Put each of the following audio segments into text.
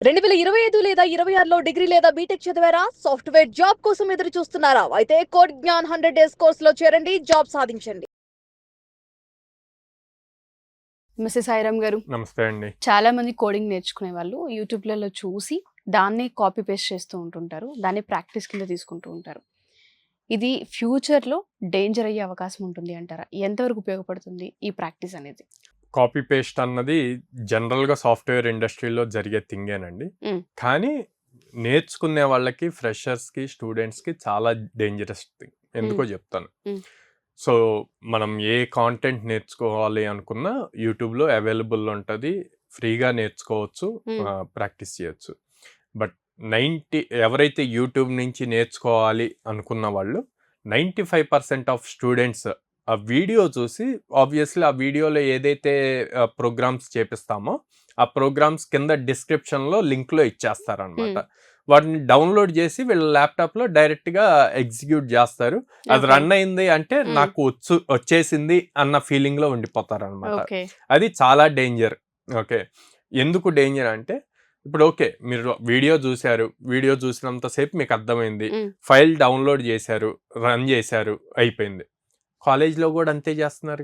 2025 లేదా 26లో డిగ్రీ లేదా బీటెక్ చదివారా? సాఫ్ట్‌వేర్ జాబ్ కోసం ఎదురు చూస్తున్నారా? అయితే కోడ్ జ్ఞాన్ 100 డేస్ కోర్సులో చేరండి, జాబ్ సాధించండి. మిస్సెస్ సాయిరామ్ గారు, నమస్తే అండి. చాలా మంది కోడింగ్ నేర్చుకునే వాళ్ళు యూట్యూబ్లలో చూసి దాన్ని కాపీ పేస్ట్ చేస్తూ ఉంటుంటారు. దాన్ని ప్రాక్టీస్ కింద తీసుకుంటూ ఉంటారు. ఇది ఫ్యూచర్లో డేంజర్ అయ్యే అవకాశం ఉంటుంది అంటారా? ఎంతవరకు ఉపయోగపడుతుంది ఈ ప్రాక్టీస్ అనేది? కాపీ పేస్ట్ అన్నది జనరల్గా సాఫ్ట్వేర్ ఇండస్ట్రీలో జరిగే థింగేనండి. కానీ నేర్చుకునే వాళ్ళకి, ఫ్రెషర్స్కి, స్టూడెంట్స్కి చాలా డేంజరస్ థింగ్. ఎందుకో చెప్తాను. సో మనం ఏ కాంటెంట్ నేర్చుకోవాలి అనుకున్నా యూట్యూబ్లో అవైలబుల్ ఉంటుంది, ఫ్రీగా నేర్చుకోవచ్చు, ప్రాక్టీస్ చేయొచ్చు. బట్ ఎవరైతే యూట్యూబ్ నుంచి నేర్చుకోవాలి అనుకున్న వాళ్ళు 95% ఆఫ్ స్టూడెంట్స్ ఆ వీడియో చూసి ఆబ్వియస్లీ ఆ వీడియోలో ఏదైతే ప్రోగ్రామ్స్ చేపిస్తామో ఆ ప్రోగ్రామ్స్ కింద డిస్క్రిప్షన్లో లింక్లో ఇచ్చేస్తారనమాట. వాటిని డౌన్లోడ్ చేసి వీళ్ళ ల్యాప్టాప్లో డైరెక్ట్గా ఎగ్జిక్యూట్ చేస్తారు. అది రన్ అయింది అంటే నాకు వచ్చేసింది అన్న ఫీలింగ్లో ఉండిపోతారు అనమాట. అది చాలా డేంజర్. ఓకే, ఎందుకు డేంజర్ అంటే ఇప్పుడు ఓకే, మీరు వీడియో చూశారు, వీడియో చూసినంతసేపు మీకు అర్థమైంది, ఫైల్ డౌన్లోడ్ చేశారు, రన్ చేశారు, అయిపోయింది. కాలేజ్లో కూడా అంతే చేస్తున్నారు.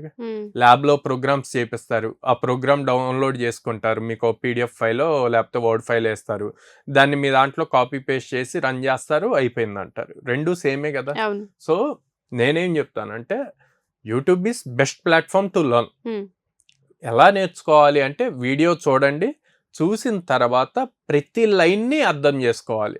ల్యాబ్లో ప్రోగ్రామ్స్ చేపిస్తారు, ఆ ప్రోగ్రామ్ డౌన్లోడ్ చేసుకుంటారు, మీకు పీడిఎఫ్ ఫైలో లేకపోతే వర్డ్ ఫైల్ వేస్తారు, దాన్ని మీ దాంట్లో కాపీ పేస్ట్ చేసి రన్ చేస్తారు, అయిపోయింది అంటారు. రెండు సేమే కదా. సో నేనేం చెప్తానంటే YouTube is best platform to learn. ఎలా నేర్చుకోవాలి అంటే వీడియో చూడండి, చూసిన తర్వాత ప్రతి లైన్ని అర్థం చేసుకోవాలి.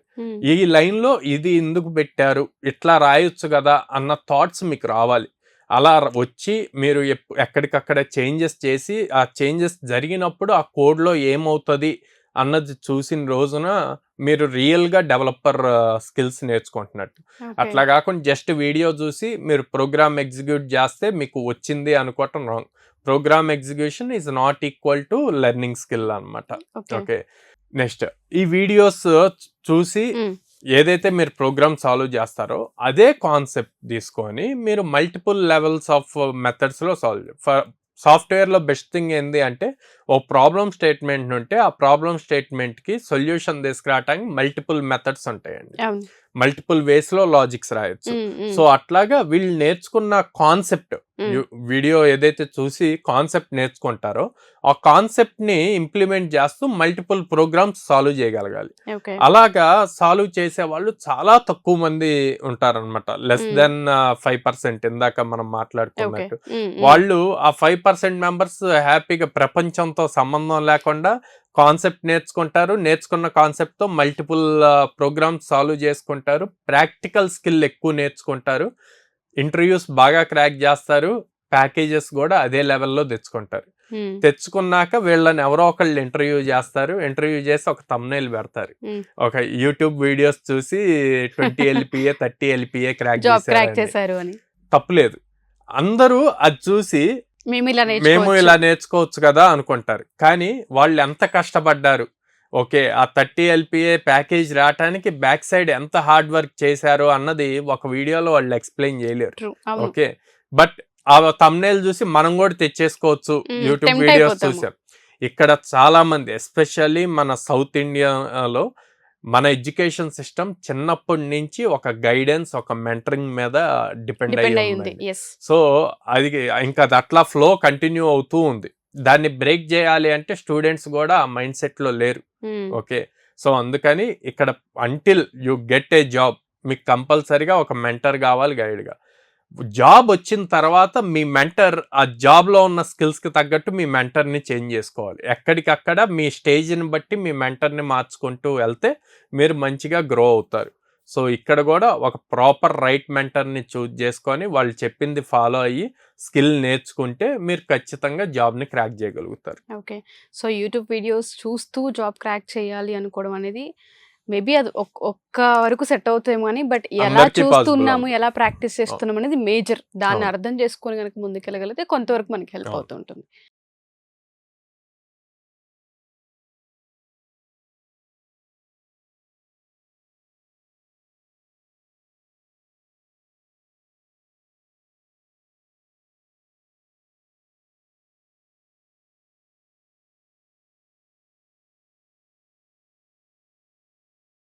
ఈ లైన్లో ఇది ఎందుకు పెట్టారు, ఇట్లా రాయొచ్చు కదా అన్న థాట్స్ మీకు రావాలి. అలా వచ్చి మీరు ఎక్కడికక్కడ చేంజెస్ చేసి ఆ చేంజెస్ జరిగినప్పుడు ఆ కోడ్లో ఏమవుతుంది అన్నది చూసిన రోజున మీరు రియల్గా డెవలపర్ స్కిల్స్ నేర్చుకుంటున్నట్టు. అట్లా కాకుండా జస్ట్ వీడియో చూసి మీరు ప్రోగ్రామ్ ఎగ్జిక్యూట్ చేస్తే మీకు వచ్చింది అనుకోవటం wrong. Program execution is not equal to learning skill అనమాట. ఓకే, నెక్స్ట్ ఈ వీడియోస్ చూసి ఏదైతే మీరు ప్రోగ్రామ్ సాల్వ్ చేస్తారో అదే కాన్సెప్ట్ తీసుకొని మీరు మల్టిపుల్ లెవెల్స్ ఆఫ్ మెథడ్స్లో సాఫ్ట్వేర్లో బెస్ట్ థింగ్ ఏంది అంటే ఓ ప్రాబ్లమ్ స్టేట్మెంట్ ఉంటే ఆ ప్రాబ్లమ్ స్టేట్మెంట్కి సొల్యూషన్ తీసుకురావడానికి మల్టిపుల్ మెథడ్స్ ఉంటాయండి, మల్టిపుల్ వేస్లో లాజిక్స్ రాయొచ్చు. సో అట్లాగా వీళ్ళు నేర్చుకున్న కాన్సెప్ట్, వీడియో ఏదైతే చూసి కాన్సెప్ట్ నేర్చుకుంటారో ఆ కాన్సెప్ట్ని ఇంప్లిమెంట్ చేస్తూ మల్టిపుల్ ప్రోగ్రామ్స్ సాల్వ్ చేయగలగాలి. అలాగా సాల్వ్ చేసే వాళ్ళు చాలా తక్కువ మంది ఉంటారనమాట, లెస్ దెన్ 5%. ఇందాక మనం మాట్లాడుకున్నట్టు వాళ్ళు ఆ 5% మెంబర్స్ హ్యాపీగా ప్రపంచంతో సంబంధం లేకుండా కాన్సెప్ట్ నేర్చుకుంటారు, నేర్చుకున్న కాన్సెప్ట్తో మల్టిపుల్ ప్రోగ్రామ్స్ సాల్వ్ చేసుకుంటారు, ప్రాక్టికల్ స్కిల్ ఎక్కువ నేర్చుకుంటారు, ఇంటర్వ్యూస్ బాగా క్రాక్ చేస్తారు, ప్యాకేజెస్ కూడా అదే లెవెల్లో తెచ్చుకుంటారు. తెచ్చుకున్నాక వీళ్ళని ఎవరో ఒకళ్ళు ఇంటర్వ్యూ చేస్తారు, ఇంటర్వ్యూ చేసి ఒక థంబ్నెయిల్ పెడతారు, ఒక యూట్యూబ్ వీడియోస్ చూసి 20 LPA 30 LPA క్రాక్ చేశారు అని. తప్పులేదు, అందరూ అది చూసి మేము ఇలా నేర్చుకోవచ్చు కదా అనుకుంటారు. కానీ వాళ్ళు ఎంత కష్టపడ్డారు, ఓకే ఆ 30 LPA ప్యాకేజ్ రావటానికి బ్యాక్ సైడ్ ఎంత హార్డ్ వర్క్ చేశారు అన్నది ఒక వీడియోలో వాళ్ళు ఎక్స్ప్లెయిన్ చేయలేరు. ఓకే, బట్ ఆ థంబ్నెయిల్ చూసి మనం కూడా తెచ్చేసుకోవచ్చు. యూట్యూబ్ వీడియోస్ చూసాం. ఇక్కడ చాలా మంది ఎస్పెషల్లీ మన సౌత్ ఇండియాలో మన ఎడ్యుకేషన్ సిస్టమ్ చిన్నప్పటి నుంచి ఒక గైడెన్స్, ఒక మెంటరింగ్ మీద డిపెండ్ అయ్యింది. సో అది ఇంకా అట్లా ఫ్లో కంటిన్యూ అవుతూ ఉంది. దాన్ని బ్రేక్ చేయాలి అంటే స్టూడెంట్స్ కూడా ఆ మైండ్ సెట్ లో లేరు. ఓకే, సో అందుకని ఇక్కడ until you get a job మీకు కంపల్సరీగా ఒక మెంటర్ కావాలి, గైడ్గా. జాబ్ వచ్చిన తర్వాత మీ మెంటర్ ఆ జాబ్లో ఉన్న స్కిల్స్కి తగ్గట్టు మీ మెంటర్ని చేంజ్ చేసుకోవాలి. ఎక్కడికక్కడ మీ స్టేజ్ని బట్టి మీ మెంటర్ని మార్చుకుంటూ వెళ్తే మీరు మంచిగా గ్రో అవుతారు. సో ఇక్కడ కూడా ఒక ప్రాపర్ రైట్ మెంటర్ని చూజ్ చేసుకొని వాళ్ళు చెప్పింది ఫాలో అయ్యి స్కిల్ నేర్చుకుంటే మీరు ఖచ్చితంగా జాబ్ని క్రాక్ చేయగలుగుతారు. ఓకే, సో యూట్యూబ్ వీడియోస్ చూస్తూ జాబ్ క్రాక్ చేయాలి అనుకోవడం అనేది మేబీ అది ఒక్క వరకు సెట్ అవుతాయేమో కానీ, బట్ ఎలా చూస్తున్నాము, ఎలా ప్రాక్టీస్ చేస్తున్నాము అనేది మేజర్. దాన్ని అర్థం చేసుకొని కనుక ముందుకెళ్ళగలిగితే కొంతవరకు మనకి హెల్ప్ అవుతుంటుంది.